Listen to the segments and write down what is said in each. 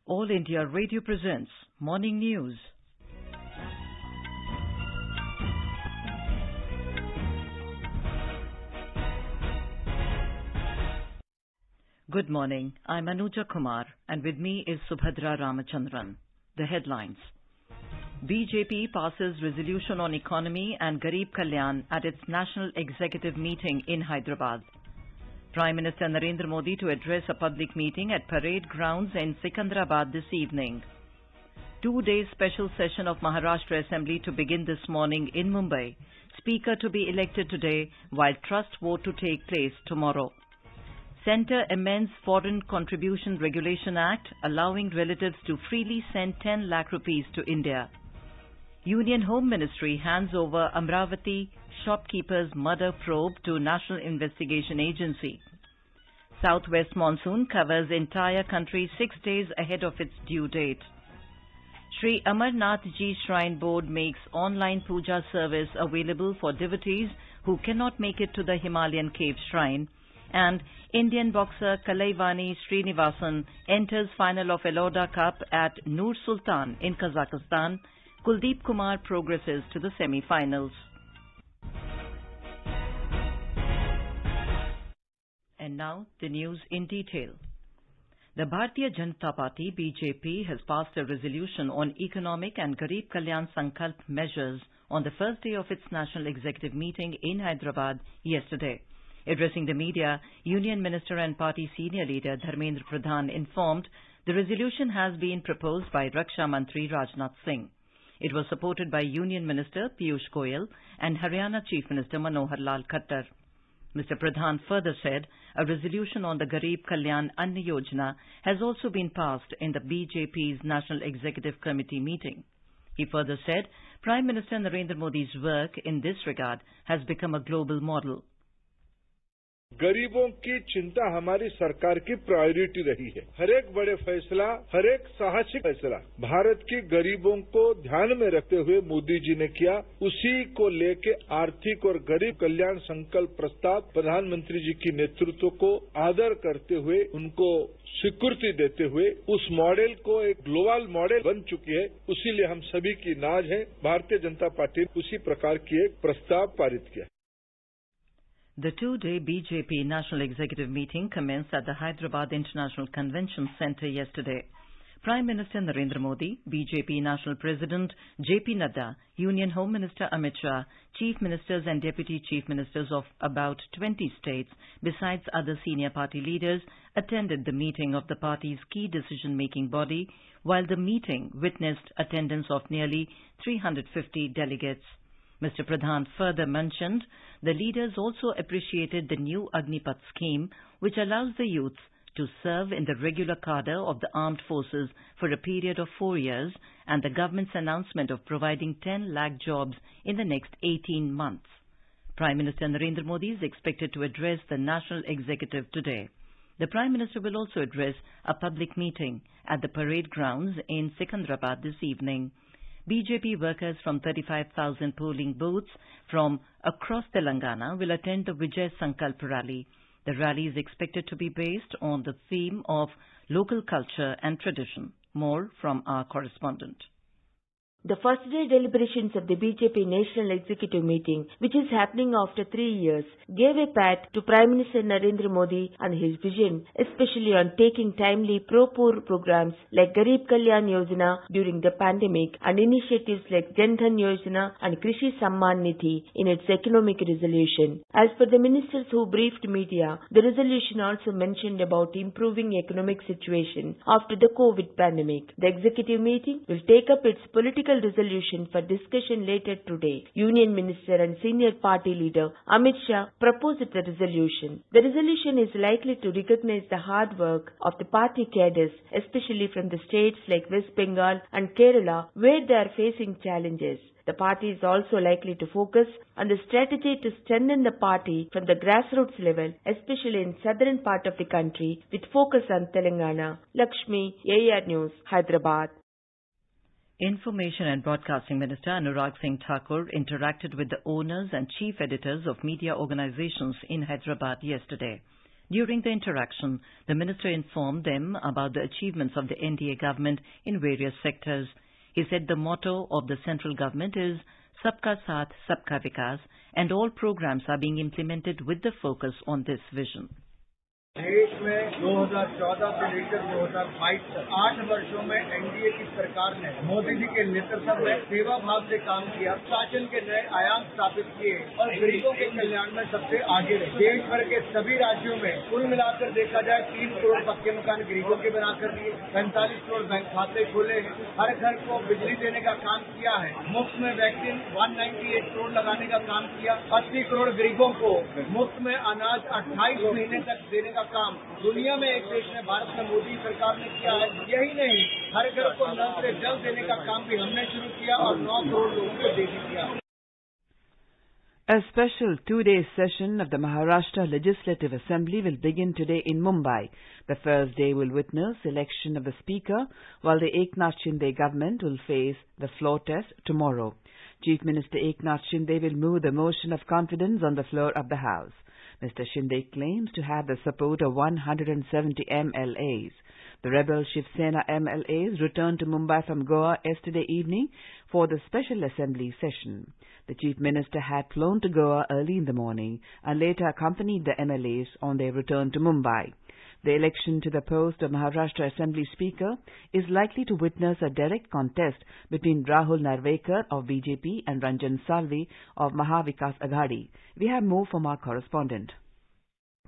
All India Radio presents Morning News. Good morning. I'm Anuja Kumar, and with me is Subhadra Ramachandran. The headlines. BJP passes resolution on economy and Garib Kalyan at its national executive meeting in Hyderabad. Prime Minister Narendra Modi to address a public meeting at parade grounds in Secunderabad this evening. 2-day special session of Maharashtra Assembly to begin this morning in Mumbai. Speaker to be elected today, while trust vote to take place tomorrow. Centre amends Foreign Contribution Regulation Act, allowing relatives to freely send 10 lakh rupees to India. Union Home Ministry hands over Amravati shopkeeper's murder probe to National Investigation Agency. Southwest monsoon covers entire country 6 days ahead of its due date. Sri Amarnath Ji Shrine Board makes online puja service available for devotees who cannot make it to the Himalayan cave shrine. And Indian boxer Kalaivani Srinivasan enters final of Eloda Cup at Nur Sultan in Kazakhstan. Kuldeep Kumar progresses to the semi-finals. And now the news in detail. The Bharatiya Janata Party BJP has passed a resolution on economic and Garib Kalyan Sankalp measures on the first day of its national executive meeting in Hyderabad yesterday. Addressing the media, Union Minister and party senior leader Dharmendra Pradhan informed the resolution has been proposed by Raksha Mantri Rajnath Singh. It was supported by Union Minister Piyush Goyal and Haryana Chief Minister Manohar Lal Khattar. Mr. Pradhan further said a resolution on the Garib Kalyan Anna Yojana has also been passed in the BJP's National Executive Committee meeting. He further said Prime Minister Narendra Modi's work in this regard has become a global model. गरीबों की चिंता हमारी सरकार की priority रही है। हर एक बड़े फैसला, हर एक साहसिक फैसला भारत की गरीबों को ध्यान में रखते हुए मोदी जी ने किया। उसी को लेके आर्थिक और गरीब कल्याण संकल्प प्रस्ताव प्रधानमंत्री जी की नेतृत्व को आदर करते हुए उनको स्वीकृति देते हुए उस मॉडल को एक ग्लोबल मॉडल बन चुकी है। उसीलिए हम सभी की नाज है। भारतीय जनता पार्टी ने उसी प्रकार की एक प्रस्ताव पारित किया। The 2-day BJP National Executive Meeting commenced at the Hyderabad International Convention Centre yesterday. Prime Minister Narendra Modi, BJP National President J.P. Nadda, Union Home Minister Amit Shah, Chief Ministers and Deputy Chief Ministers of about 20 states, besides other senior party leaders, attended the meeting of the party's key decision-making body, while the meeting witnessed attendance of nearly 350 delegates. Mr. Pradhan further mentioned the leaders also appreciated the new Agnipath scheme, which allows the youths to serve in the regular cadre of the armed forces for a period of 4 years, and the government's announcement of providing 10 lakh jobs in the next 18 months. Prime Minister Narendra Modi is expected to address the National Executive today. The Prime Minister will also address a public meeting at the parade grounds in Secunderabad this evening. BJP workers from 35,000 polling booths from across Telangana will attend the Vijay Sankalp rally. The rally is expected to be based on the theme of local culture and tradition. More from our correspondent. The first day deliberations of the BJP National Executive Meeting, which is happening after 3 years, gave a pat to Prime Minister Narendra Modi and his vision, especially on taking timely pro-poor programs like Garib Kalyan Yojana during the pandemic and initiatives like Jan Dhan Yojana and Krishi Samman Nidhi in its economic resolution. As per the ministers who briefed media, the resolution also mentioned about improving economic situation after the COVID pandemic. The executive meeting will take up its political resolution for discussion later today. Union Minister and senior party leader Amit Shah proposed the resolution. The resolution is likely to recognize the hard work of the party cadres, especially from the states like West Bengal and Kerala, where they are facing challenges. The party is also likely to focus on the strategy to strengthen the party from the grassroots level, especially in southern part of the country, with focus on Telangana. Lakshmi, AR News, Hyderabad. Information and Broadcasting Minister Anurag Singh Thakur interacted with the owners and chief editors of media organizations in Hyderabad yesterday. During the interaction, the minister informed them about the achievements of the NDA government in various sectors. He said the motto of the central government is Sabka Saath, Sabka Vikas, and all programs are being implemented with the focus on this vision. देश में 2014 से लेकर 2022 तक 8 वर्षों में NDA की सरकार ने मोदी जी के नेतृत्व में सेवा भाव से काम किया, शासन के नए आयाम स्थापित किए और गरीबों के कल्याण में सबसे आगे रहे। देश भर के सभी राज्यों में कुल मिलाकर देखा जाए 3 करोड़ पक्के मकान गरीबों के बनाकर दिए, 45 करोड़ बैंक खाते खोले, हर घर को बिजली देने का काम किया है, मुफ्त में वैक्सीन 198 करोड़ लगाने का काम किया, 80 करोड़ गरीबों को मुफ्त में अनाज 28 महीने तक देने का काम दुनिया में एक देश में भारत में मोदी सरकार ने किया है। यही नहीं, हर घर को नल से जल देने का काम भी हमने शुरू किया और 9 करोड़ लोगों को दे दिया। A special 2-day session of the Maharashtra Legislative Assembly will begin today in Mumbai. The first day will witness election of the Speaker, while the Eknath Shinde government will face the floor test tomorrow. Chief Minister Eknath Shinde will move the motion of confidence on the floor of the House. Mr. Shinde claims to have the support of 170 MLAs. The rebel Shiv Sena MLAs returned to Mumbai from Goa yesterday evening for the special assembly session. The Chief Minister had flown to Goa early in the morning and later accompanied the MLAs on their return to Mumbai. The election to the post of Maharashtra Assembly Speaker is likely to witness a direct contest between Rahul Narvekar of BJP and Ranjan Salvi of Mahavikas Aghadi. We have more from our correspondent.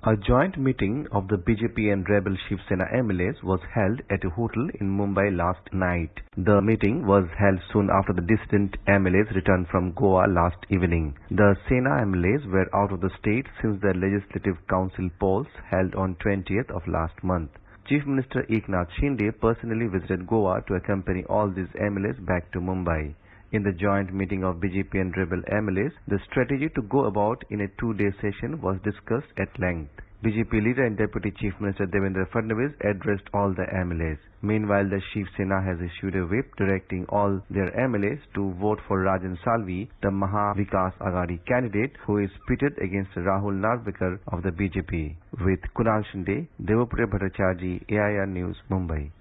A joint meeting of the BJP and rebel Shiv Sena MLAs was held at a hotel in Mumbai last night. The meeting was held soon after the dissident MLAs returned from Goa last evening. The Sena MLAs were out of the state since the Legislative Council polls held on 20th of last month. Chief Minister Eknath Shinde personally visited Goa to accompany all these MLAs back to Mumbai. In the joint meeting of BJP and rebel MLAs, the strategy to go about in a 2-day session was discussed at length. BJP leader and Deputy Chief Minister Devendra Fadnavis addressed all the MLAs. Meanwhile, the Shiv Sena has issued a whip directing all their MLAs to vote for Ranjan Salvi, the Mahavikas Aghadi candidate who is pitted against Rahul Narvekar of the BJP. With Kunal Shinde, Devapura Bhattacharjee, AIR News, Mumbai.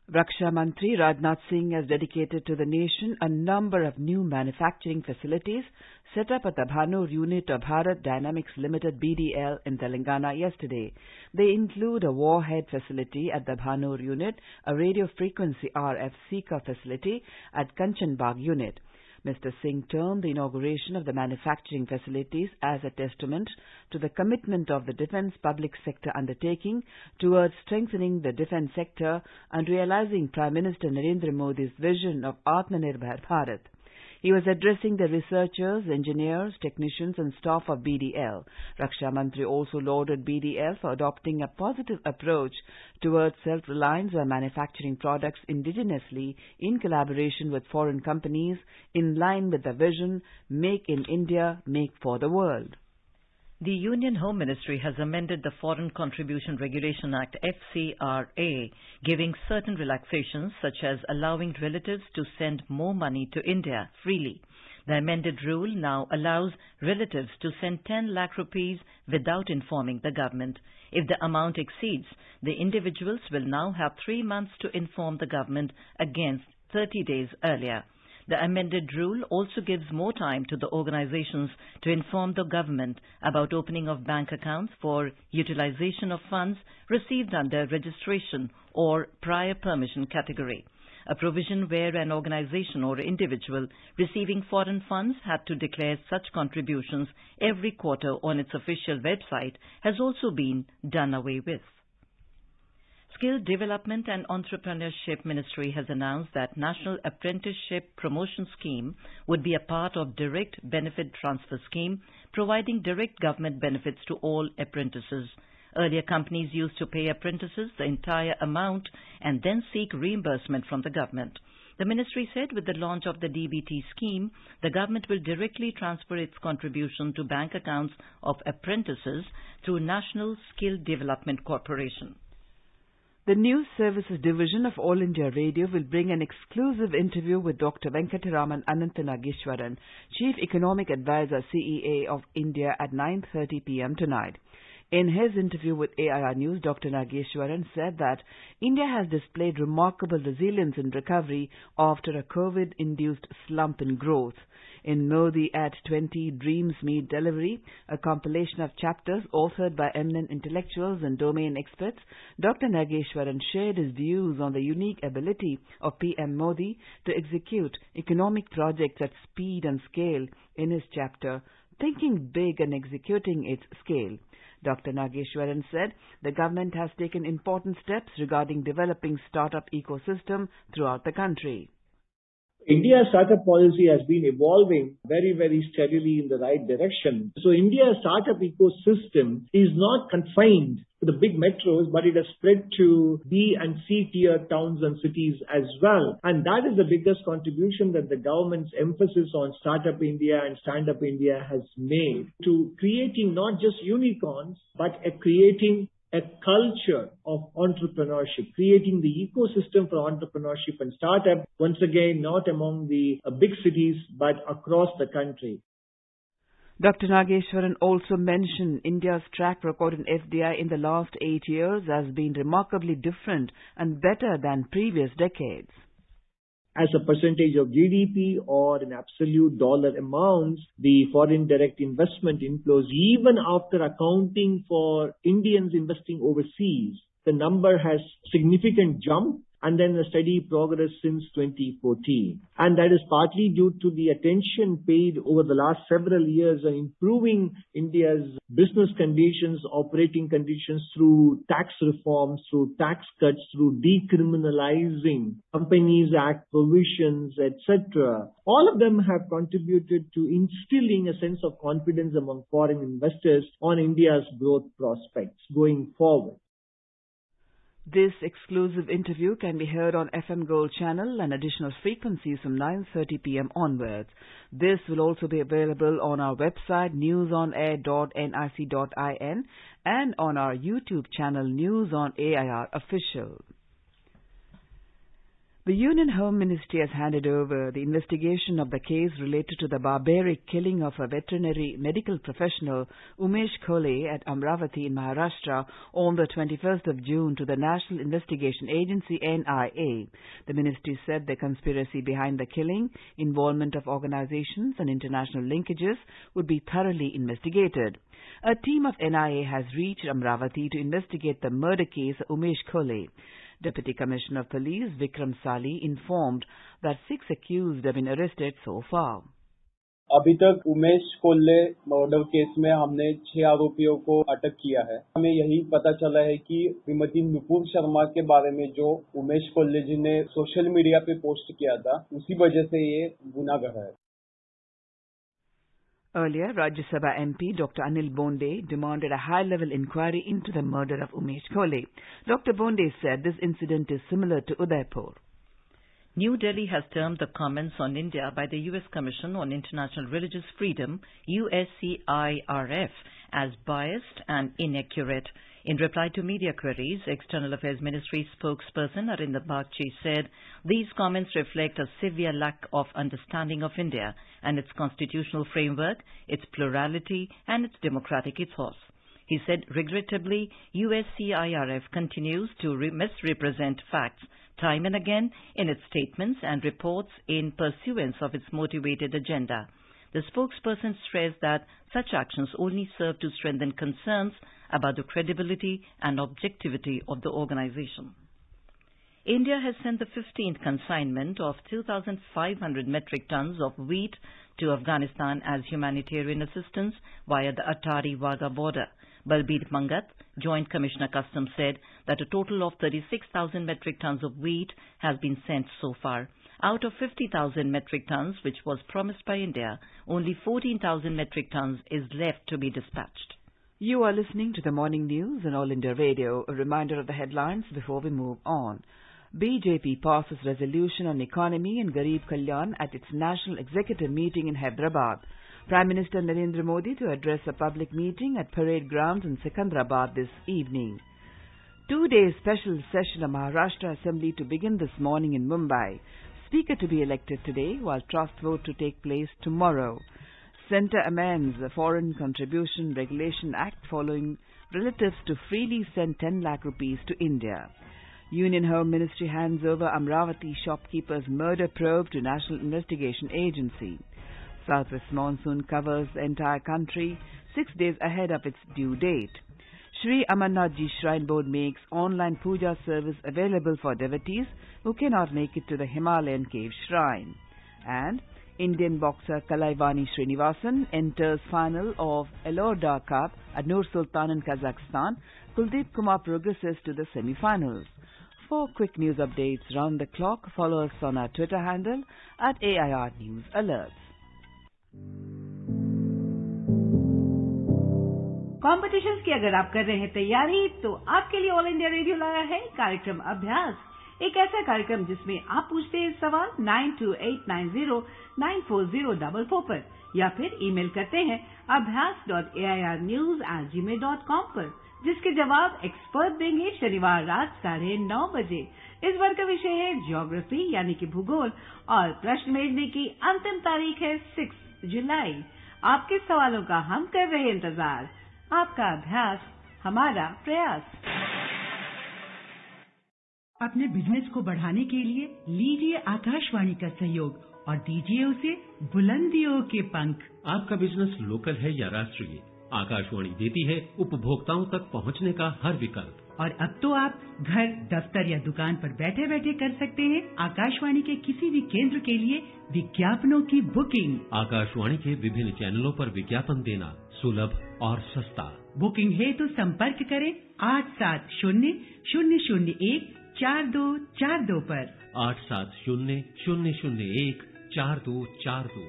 Raksha Mantri Rajnath Singh has dedicated to the nation a number of new manufacturing facilities set up at the Bhanur unit of Bharat Dynamics Limited BDL in Telangana yesterday. They include a warhead facility at the Bhanur unit, a radio frequency RF seeker facility at Kanchanbag unit. Mr. Singh termed the inauguration of the manufacturing facilities as a testament to the commitment of the defence public sector undertaking towards strengthening the defence sector and realizing Prime Minister Narendra Modi's vision of Atmanirbhar Bharat. He was addressing the researchers, engineers, technicians and staff of BDL. Raksha Mantri also lauded BDL for adopting a positive approach towards self-reliance by manufacturing products indigenously in collaboration with foreign companies in line with the vision Make in India, Make for the World. The Union Home Ministry has amended the Foreign Contribution Regulation Act FCRA, giving certain relaxations such as allowing relatives to send more money to India freely. The amended rule now allows relatives to send 10 lakh rupees without informing the government. If the amount exceeds, the individuals will now have 3 months to inform the government against 30 days earlier. The amended rule also gives more time to the organizations to inform the government about opening of bank accounts for utilization of funds received under registration or prior permission category. A provision where an organization or individual receiving foreign funds had to declare such contributions every quarter on its official website has also been done away with. Skill Development and Entrepreneurship Ministry has announced that National Apprenticeship Promotion Scheme would be a part of Direct Benefit Transfer Scheme, providing direct government benefits to all apprentices. Earlier, companies used to pay apprentices the entire amount and then seek reimbursement from the government. The ministry said with the launch of the DBT scheme, the government will directly transfer its contribution to bank accounts of apprentices through National Skill Development Corporation. The News Services Division of All India Radio will bring an exclusive interview with Dr. Venkataraman Anantanageshwaran, Chief Economic Advisor CEA of India at 9:30 p.m. tonight. In his interview with AIR News, Dr. Nageshwaran said that India has displayed remarkable resilience in recovery after a COVID-induced slump in growth. In Modi at 20 Dreams Meet Delivery, a compilation of chapters authored by eminent intellectuals and domain experts, Dr. Nageshwaran shared his views on the unique ability of PM Modi to execute economic projects at speed and scale in his chapter, Thinking Big and Executing Its Scale. Dr. Nageshwaran said the government has taken important steps regarding developing startup ecosystem throughout the country. India's startup policy has been evolving very, very steadily in the right direction. So India's startup ecosystem is not confined to the big metros, but it has spread to B and C tier towns and cities as well. And that is the biggest contribution that the government's emphasis on Startup India and Stand Up India has made to creating not just unicorns, but creating a culture of entrepreneurship, creating the ecosystem for entrepreneurship and startup, once again, not among the big cities, but across the country. Dr. Nageshwaran also mentioned India's track record in FDI in the last 8 years has been remarkably different and better than previous decades. As a percentage of GDP or in absolute dollar amounts, the foreign direct investment inflows, even after accounting for Indians investing overseas, the number has significant jump and then a steady progress since 2014. And that is partly due to the attention paid over the last several years on improving India's business conditions, operating conditions through tax reforms, through tax cuts, through decriminalizing Companies Act provisions, etc. All of them have contributed to instilling a sense of confidence among foreign investors on India's growth prospects going forward. This exclusive interview can be heard on FM Gold channel and additional frequencies from 9:30 p.m. onwards. This will also be available on our website newsonair.nic.in and on our YouTube channel News on AIR Official. The Union Home Ministry has handed over the investigation of the case related to the barbaric killing of a veterinary medical professional, Umesh Khole, at Amravati in Maharashtra on the 21st of June to the National Investigation Agency, NIA. The ministry said the conspiracy behind the killing, involvement of organizations and international linkages would be thoroughly investigated. A team of NIA has reached Amravati to investigate the murder case of Umesh Khole. Deputy Commissioner of Police Vikram Sali informed that 6 accused have been arrested so far. अभी तक Umesh कोल्ले murder case में हमने 6 आरोपियों को अटक किया है। हमें यही पता चला है कि श्रीमती नुपुर शर्मा के बारे में जो उमेश कोल्ले जी ने सोशल मीडिया पे पोस्ट किया था, उसी वजह से ये गुनाह गढ़ा है। Earlier, Rajya Sabha MP Dr. Anil Bonde demanded a high-level inquiry into the murder of Umesh Khole. Dr. Bonde said this incident is similar to Udaipur. New Delhi has termed the comments on India by the U.S. Commission on International Religious Freedom, USCIRF, as biased and inaccurate. In reply to media queries, External Affairs Ministry spokesperson Arindam Bagchi said these comments reflect a severe lack of understanding of India and its constitutional framework, its plurality and its democratic ethos. He said, regrettably, USCIRF continues to misrepresent facts time and again in its statements and reports in pursuance of its motivated agenda. The spokesperson stressed that such actions only serve to strengthen concerns about the credibility and objectivity of the organization. India has sent the 15th consignment of 2,500 metric tons of wheat to Afghanistan as humanitarian assistance via the Attari-Wagah border. Balbir Mangat, Joint Commissioner Customs, said that a total of 36,000 metric tons of wheat has been sent so far. Out of 50,000 metric tons, which was promised by India, only 14,000 metric tons is left to be dispatched. You are listening to the Morning News on All India Radio. A reminder of the headlines before we move on. BJP passes resolution on economy and Garib Kalyan at its national executive meeting in Hyderabad. Prime Minister Narendra Modi to address a public meeting at parade grounds in Secunderabad this evening. 2-day special session of Maharashtra Assembly to begin this morning in Mumbai. Speaker to be elected today, while trust vote to take place tomorrow. Centre amends the Foreign Contribution Regulation Act following relatives to freely send 10 lakh rupees to India. Union Home Ministry hands over Amravati shopkeeper's murder probe to National Investigation Agency. Southwest monsoon covers the entire country 6 days ahead of its due date. Sri Amarnathji Shrine Board makes online puja service available for devotees who cannot make it to the Himalayan cave shrine. And Indian boxer Kalaivani Srinivasan enters final of Elorda Cup at Nur Sultan in Kazakhstan. Kuldeep Kumar progresses to the semi-finals. For quick news updates round the clock, follow us on our Twitter handle at AIR News Alerts. Competitions की अगर आप कर रहे हैं तैयारी तो आपके लिए ऑल इंडिया रेडियो लाया है कार्यक्रम अभ्यास, एक ऐसा कार्यक्रम जिसमें आप पूछते हैं सवाल 9289094044 पर या फिर ईमेल करते हैं abhyas.airnews@gmail.com पर, जिसके जवाब एक्सपर्ट देंगे शनिवार रात 9:30 बजे। इस बार का विषय है ज्योग्राफी यानी कि भूगोल और प्रश्न भेजने की अंतिम तारीख है 6 जुलाई। आपके सवालों का हम कर रहे इंतजार। आपका अभ्यास हमारा प्रयास। अपने बिजनेस को बढ़ाने के लिए लीजिए आकाशवाणी का सहयोग और दीजिए उसे बुलंदियों के पंख। आपका बिजनेस लोकल है या राष्ट्रीय, आकाशवाणी देती है उपभोक्ताओं तक पहुंचने का हर विकल्प। और अब तो आप घर, दफ्तर या दुकान पर बैठे बैठे कर सकते हैं आकाशवाणी के किसी भी केंद्र के लिए विज्ञापनों की बुकिंग। आकाशवाणी के विभिन्न चैनलों पर विज्ञापन देना सुलभ और सस्ता। बुकिंग है तो संपर्क करें 8700014242 पर। 8700014242।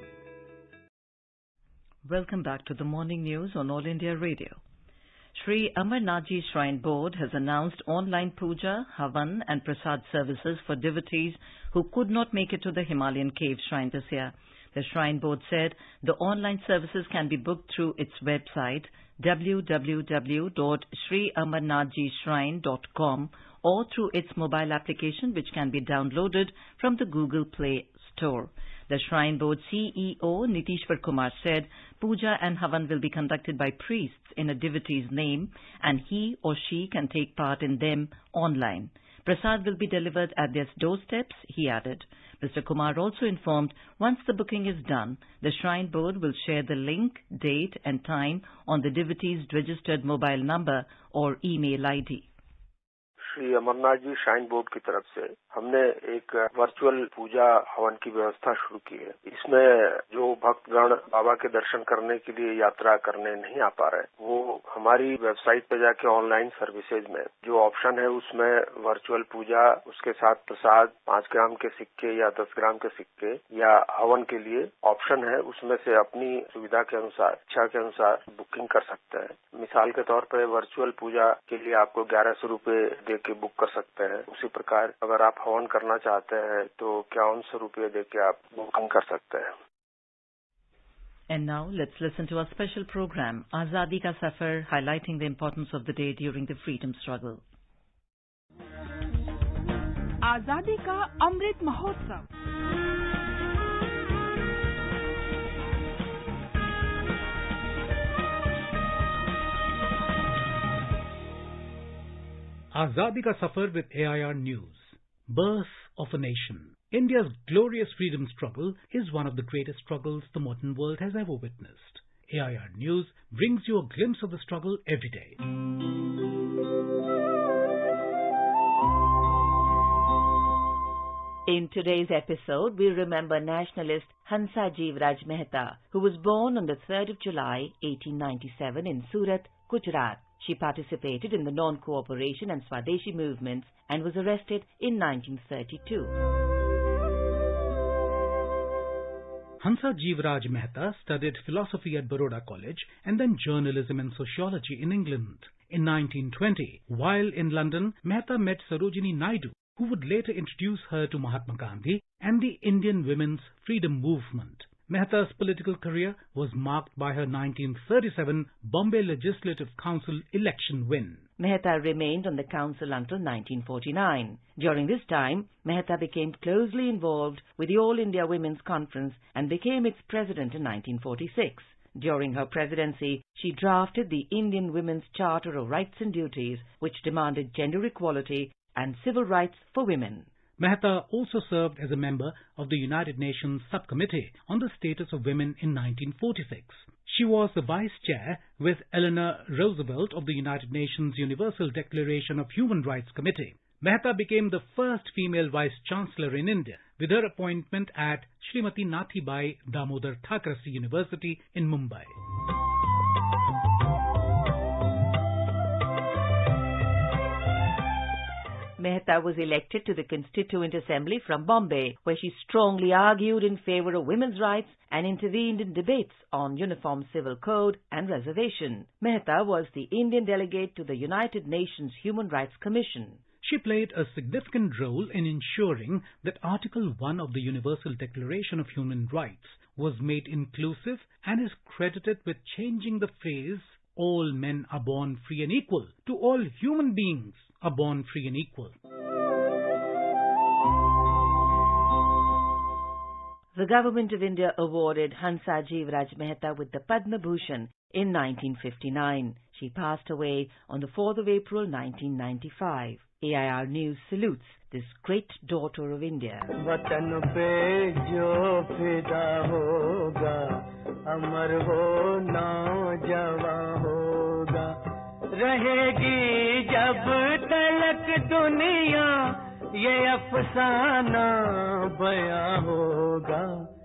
Welcome back to the morning news on All India Radio. Sri Amarnathji Shrine Board has announced online puja, havan and prasad services for devotees who could not make it to the Himalayan cave shrine this year. The Shrine Board said the online services can be booked through its website www.sriamarnathjishrine.com or through its mobile application, which can be downloaded from the Google Play Store. The Shrine Board CEO Nitishwar Kumar said puja and havan will be conducted by priests in a devotee's name and he or she can take part in them online. Prasad will be delivered at their doorsteps, he added. Mr. Kumar also informed once the booking is done, the Shrine Board will share the link, date and time on the devotee's registered mobile number or email ID. Shri Amarnath ji shrine board की तरफ से हमने एक virtual पूजा हवन की व्यवस्था शुरू की है। इसमें जो भक्तगण बाबा के दर्शन करने के लिए यात्रा करने नहीं आ पा रहे, वो हमारी वेबसाइट पे जाके ऑनलाइन सर्विसेज में जो ऑप्शन है उसमें वर्चुअल पूजा, उसके साथ प्रसाद, 5 ग्राम के सिक्के या 10 ग्राम के सिक्के या हवन के लिए ऑप्शन है, उसमें से अपनी सुविधा के अनुसार, इच्छा के अनुसार बुकिंग कर सकते हैं। मिसाल के तौर पर वर्चुअल पूजा के लिए आपको 1100 रुपए दे के बुक कर सकते हैं। उसी प्रकार अगर आप हवन करना चाहते हैं तो 5100 रुपये दे के आप बुकिंग कर सकते हैं। And now let's listen to our special program, Azadi Ka Safar, highlighting the importance of the day during the freedom struggle. आजादी का Amrit Mahotsav. Azadi Ka Safar with AIR News. Birth of a nation. India's glorious freedom struggle is one of the greatest struggles the modern world has ever witnessed. AIR News brings you a glimpse of the struggle every day. In today's episode, we remember nationalist Hansa Jivraj Mehta, who was born on the 3rd of July, 1897 in Surat, Gujarat. She participated in the non-cooperation and Swadeshi movements and was arrested in 1932. Hansa Jivraj Mehta studied philosophy at Baroda College and then journalism and sociology in England. In 1920, while in London, Mehta met Sarojini Naidu, who would later introduce her to Mahatma Gandhi and the Indian women's freedom movement. Mehta's political career was marked by her 1937 Bombay Legislative Council election win. Mehta remained on the council until 1949. During this time, Mehta became closely involved with the All India Women's Conference and became its president in 1946. During her presidency, she drafted the Indian Women's Charter of Rights and Duties, which demanded gender equality and civil rights for women. Mehta also served as a member of the United Nations Subcommittee on the Status of Women in 1946. She was the vice chair with Eleanor Roosevelt of the United Nations Universal Declaration of Human Rights Committee. Mehta became the first female vice-chancellor in India with her appointment at Srimati Nathibai Damodar Thakurasi University in Mumbai. Mehta was elected to the Constituent Assembly from Bombay, where she strongly argued in favor of women's rights and intervened in debates on Uniform Civil Code and reservation. Mehta was the Indian delegate to the United Nations Human Rights Commission. She played a significant role in ensuring that Article 1 of the Universal Declaration of Human Rights was made inclusive and is credited with changing the phrase, "All men are born free and equal," to "All human beings are born free and equal." The Government of India awarded Hansajeev Raj Mehta with the Padma Bhushan in 1959. She passed away on the 4th of April 1995. AIR News salutes this great daughter of India. वतन पे जो फिदा होगा, अमर हो नौजवां होगा, रहेगी जब तलक दुनिया, ये अफसाना बयां होगा.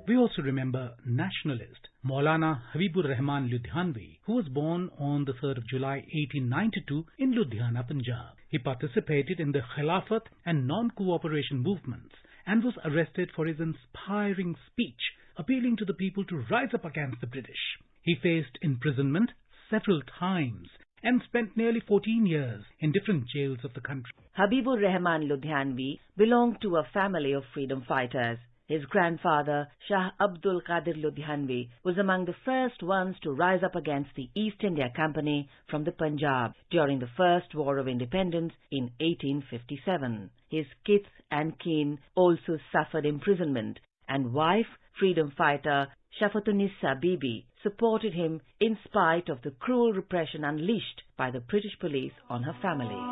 We also remember nationalist Maulana Habibur Rahman Ludhianvi, who was born on the 3rd of July 1892 in Ludhiana, Punjab. He participated in the Khilafat and non-cooperation movements and was arrested for his inspiring speech appealing to the people to rise up against the British. He faced imprisonment several times and spent nearly 14 years in different jails of the country. Habibur Rahman Ludhianvi belonged to a family of freedom fighters. His grandfather, Shah Abdul Qadir Ludhianvi, was among the first ones to rise up against the East India Company from the Punjab during the First War of Independence in 1857. His kith and kin also suffered imprisonment, and wife, freedom fighter Shafatunissa Bibi, supported him in spite of the cruel repression unleashed by the British police on her family.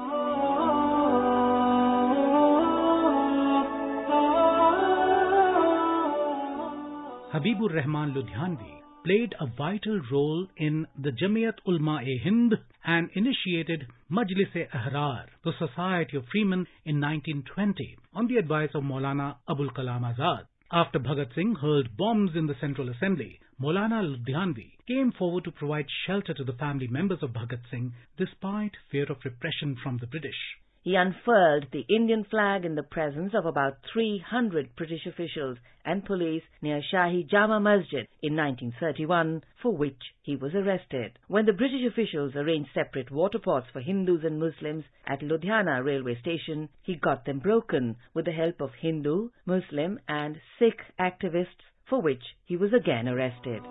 Habibur Rahman Ludhianvi played a vital role in the Jamiat Ulma-e-Hind and initiated Majlis-e-Ahrar, the Society of Freemen, in 1920 on the advice of Maulana Abul Kalam Azad. After Bhagat Singh hurled bombs in the Central Assembly, Maulana Ludhianvi came forward to provide shelter to the family members of Bhagat Singh despite fear of repression from the British. He unfurled the Indian flag in the presence of about 300 British officials and police near Shahi Jama Masjid in 1931, for which he was arrested. When the British officials arranged separate water pots for Hindus and Muslims at Ludhiana railway station, he got them broken with the help of Hindu, Muslim and Sikh activists, for which he was again arrested.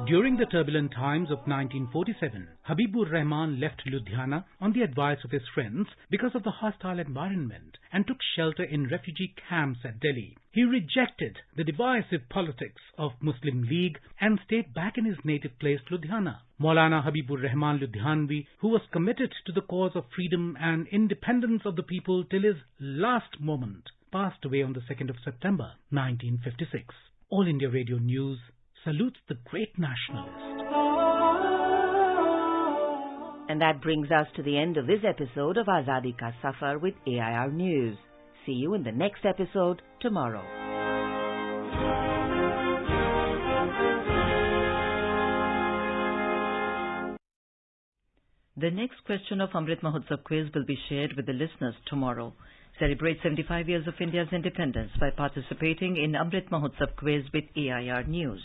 During the turbulent times of 1947, Habibur Rahman left Ludhiana on the advice of his friends because of the hostile environment and took shelter in refugee camps at Delhi. He rejected the divisive politics of Muslim League and stayed back in his native place, Ludhiana. Maulana Habibur Rahman Ludhianvi, who was committed to the cause of freedom and independence of the people till his last moment, passed away on the 2nd of September 1956. All India Radio News salutes the great nationalist. And that brings us to the end of this episode of Azadi Ka Safar with AIR News. See you in the next episode tomorrow. The next question of Amrit Mahotsav quiz will be shared with the listeners tomorrow. Celebrate 75 years of India's independence by participating in Amrit Mahotsav quiz with AIR News.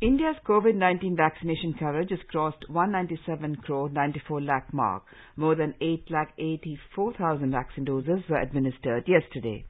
India's COVID-19 vaccination coverage has crossed 197 crore 94 lakh mark. More than 8,84,000 vaccine doses were administered yesterday.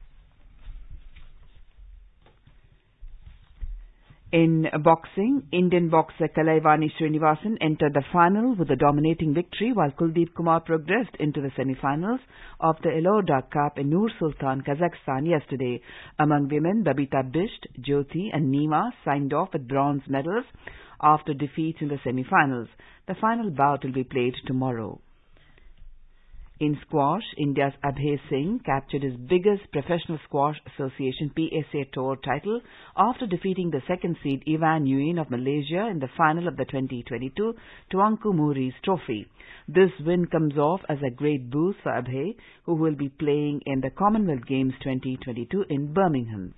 In boxing, Indian boxer Kalyan entered the final with a dominating victory while Kuldeep Kumar progressed into the semi-finals of the Elorda Cup in Nur Sultan, Kazakhstan yesterday. Among women, Babita Bisht, Jyoti and Nima signed off with bronze medals after defeats in the semi-finals. The final bout will be played tomorrow. In squash, India's Abhay Singh captured his biggest Professional Squash Association PSA Tour title after defeating the second seed Ivan Nguyen of Malaysia in the final of the 2022 Tuanku Muris Trophy. This win comes off as a great boost for Abhay, who will be playing in the Commonwealth Games 2022 in Birmingham.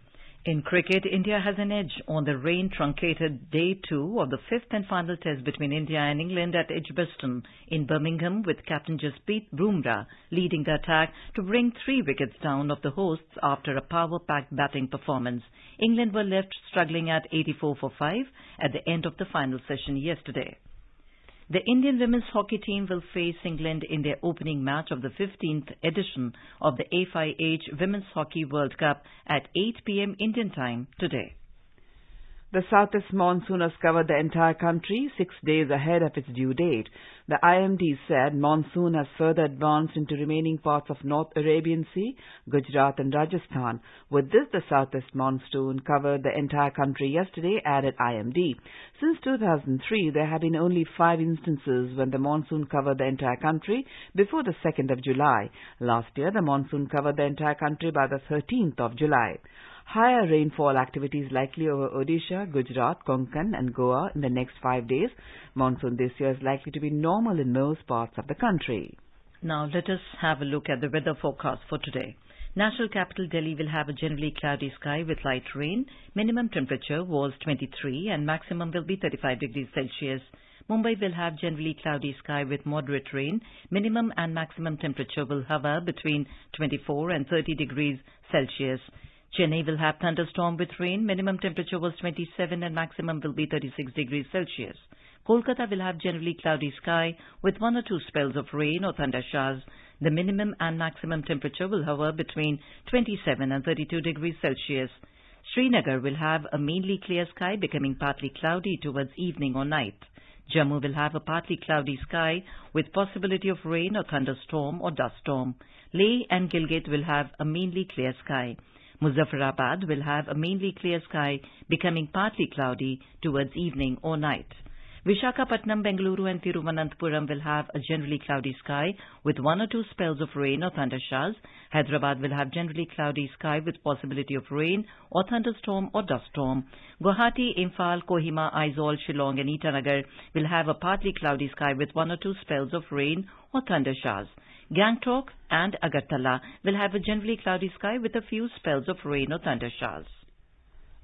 In cricket, India has an edge on the rain-truncated Day 2 of the fifth and final test between India and England at Edgbaston in Birmingham, with captain Jasprit Bumrah leading the attack to bring 3 wickets down of the hosts after a power-packed batting performance. England were left struggling at 84 for 5 at the end of the final session yesterday. The Indian women's hockey team will face England in their opening match of the 15th edition of the FIH Women's Hockey World Cup at 8 p.m. Indian time today. The southeast monsoon has covered the entire country 6 days ahead of its due date. The IMD said monsoon has further advanced into remaining parts of North Arabian Sea, Gujarat and Rajasthan. With this, the southeast monsoon covered the entire country yesterday, added IMD. Since 2003, there have been only 5 instances when the monsoon covered the entire country before the 2nd of July. Last year, the monsoon covered the entire country by the 13th of July. Higher rainfall activity is likely over Odisha, Gujarat, Konkan and Goa in the next 5 days. Monsoon this year is likely to be normal in most parts of the country. Now let us have a look at the weather forecast for today. National capital Delhi will have a generally cloudy sky with light rain. Minimum temperature was 23 and maximum will be 35 degrees Celsius. Mumbai will have generally cloudy sky with moderate rain. Minimum and maximum temperature will hover between 24 and 30 degrees Celsius. Chennai will have thunderstorm with rain. Minimum temperature was 27 and maximum will be 36 degrees Celsius. Kolkata will have generally cloudy sky with 1 or 2 spells of rain or thunder showers. The minimum and maximum temperature will hover between 27 and 32 degrees Celsius. Srinagar will have a mainly clear sky becoming partly cloudy towards evening or night. Jammu will have a partly cloudy sky with possibility of rain or thunderstorm or dust storm. Leh and Gilgit will have a mainly clear sky. Muzaffarabad will have a mainly clear sky becoming partly cloudy towards evening or night. Visakhapatnam, Bengaluru and Thiruvananthapuram will have a generally cloudy sky with 1 or 2 spells of rain or thunder showers. Hyderabad will have generally cloudy sky with possibility of rain or thunderstorm or dust storm. Guwahati, Imphal, Kohima, Aizawl, Shillong and Itanagar will have a partly cloudy sky with 1 or 2 spells of rain or thunder showers. Gangtok and Agartala will have a generally cloudy sky with a few spells of rain or thunder showers.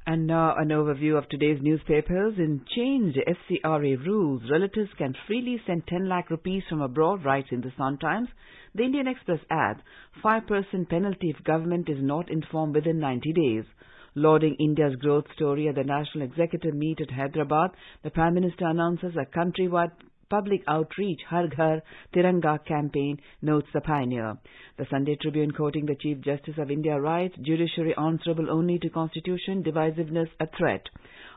And now an overview of today's newspapers. In changed FCRA rules, relatives can freely send 10 lakh rupees from abroad, writes in the Sun Times. The Indian Express adds 5% penalty if government is not informed within 90 days. Lauding India's growth story at the National Executive Meet at Hyderabad, the Prime Minister announces a countrywide public outreach Har Ghar Tiranga campaign, notes the Pioneer. The Sunday Tribune, quoting the Chief Justice of India, writes, judiciary answerable only to constitution, divisiveness a threat.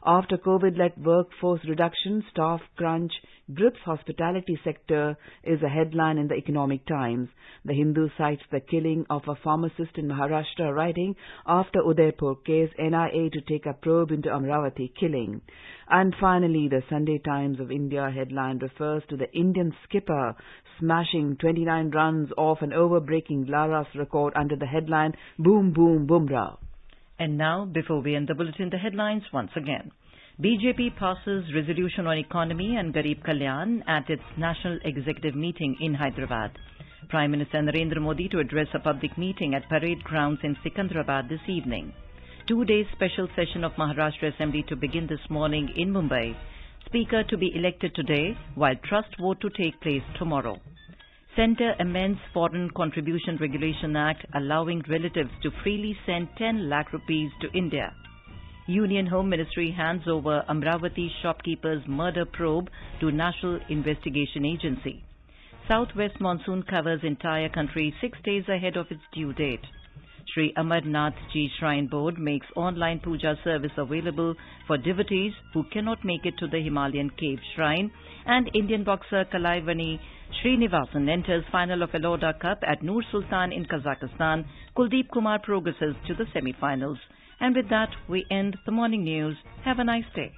After COVID-led workforce reduction, staff crunch grips hospitality sector is a headline in the Economic Times. The Hindu cites the killing of a pharmacist in Maharashtra, writing, after Udaipur case, NIA to take a probe into Amravati killing. And finally, the Sunday Times of India headline refers to the Indian skipper smashing 29 runs off and over-breaking Lara's record under the headline, Boom Boom Bumrah. And now, before we end the bulletin, the headlines once again. BJP passes resolution on economy and Garib Kalyan at its National Executive Meeting in Hyderabad. Prime Minister Narendra Modi to address a public meeting at Parade Grounds in Secunderabad this evening. 2-day special session of Maharashtra Assembly to begin this morning in Mumbai. Speaker to be elected today, while trust vote to take place tomorrow. Centre amends Foreign Contribution Regulation Act, allowing relatives to freely send 10 lakh rupees to India. Union Home Ministry hands over Amravati shopkeeper's murder probe to National Investigation Agency. Southwest monsoon covers entire country 6 days ahead of its due date. Sri Amarnath Ji Shrine Board makes online puja service available for devotees who cannot make it to the Himalayan cave shrine. And Indian boxer Kalaivani Srinivasan enters final of Eloda Cup at Nur Sultan in Kazakhstan. Kuldeep Kumar progresses to the semi-finals. And with that, we end the morning news. Have a nice day.